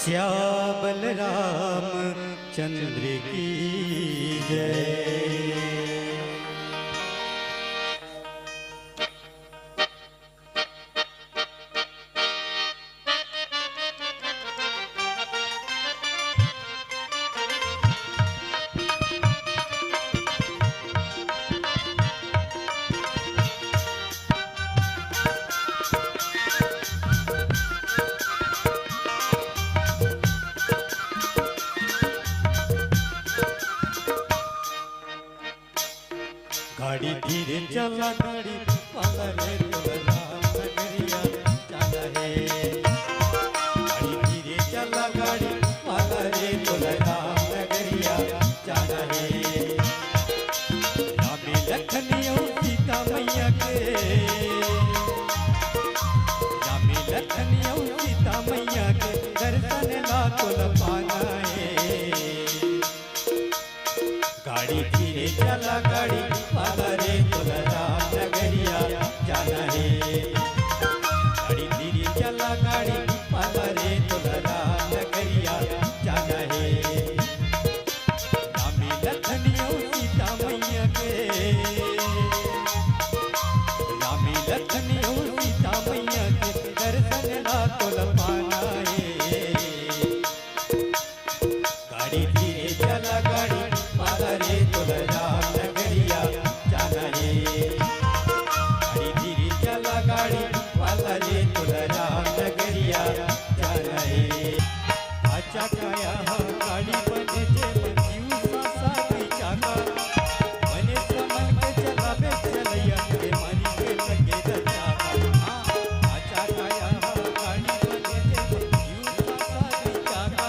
श्यामल राम चंद्र की जय। गाड़ी धीरे चला गाड़ी वाला रे राम नगरिया चला है। गाड़ी धीरे चला गाड़ी वाला रे राम नगरिया चला है। राम लखन सीता मैया के, राम लखन सीता मैया के दर्शन ला तुल पाना है। गाड़ी धीरे चला गाड़ी वाला रे राम नगरिया जाना है। गाड़ी धीरे चला गाड़ी वाला रे राम नगरिया जाना है। राम लखन सीता मैया के, राम लखन सीता मैया के दर्शन ला तुल पाना है। गाड़ी धीरे चला गाड़ी वाला रे राम नगरिया जाना है। गाड़ी धीरे चला गाड़ी वाला रे राम नगरिया जाना है। आचा काया गाड़ी बने जे जीव सा चाका बने समन के चलावे चलैया के मारी के लगे चाका। आचा काया गाड़ी बने जे जीव सा चाका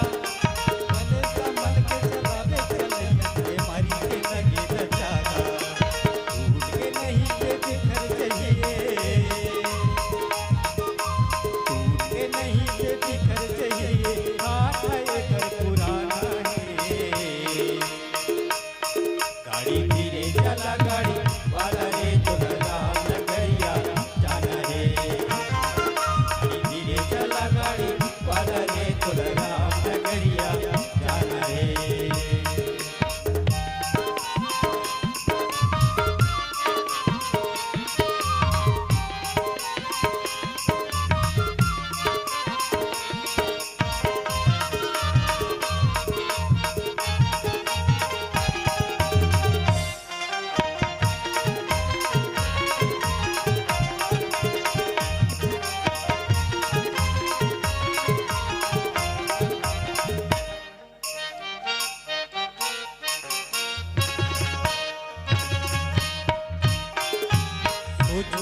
बने समन के चलावे चलैया के मारी के लगे चाका। टूट के नहीं के बिखर चाहिए, टूट के नहीं के बिखर चाहिए। हाथ कर पुराना है। गाड़ी धीरे चला गाड़ी वाला रे राम नगरिया जाना है। गाड़ी धीरे चला गाड़ी वाला रे राम नगरिया जाना है।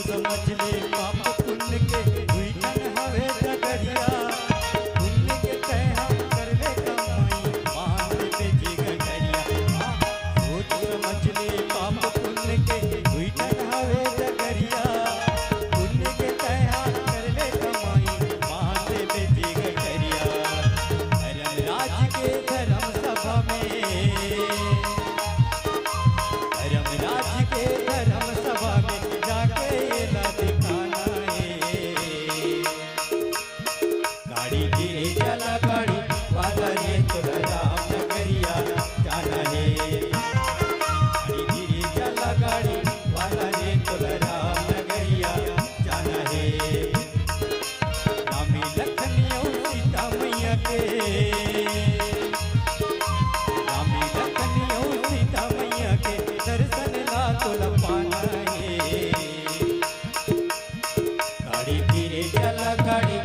समझ ले पाप पुण्य के दुई जन हवे जगरिया। पुण्य के तय हम कर ले कमाई मान ले जी गगरिया। सोच समझ ले पाप पुण्य के दुई जन हवे जगरिया। पुण्य के तय हम कर ले कमाई मान ले जी गगरिया। धर्म राज के धर्म सभा में, धर्म राज के धर्म सभा में जाके दिखाना है। गाड़ी धीरे चला गाड़ी वाला रे राम नगरिया जाना है। गाड़ी धीरे चला गाड़ी वाला रे राम नगरिया जाना है। राम लखन सीता मैया के, राम लखन सीता मैया के दर्शन ला तुल पाना है। गाड़ी धीरे चला गाड़ी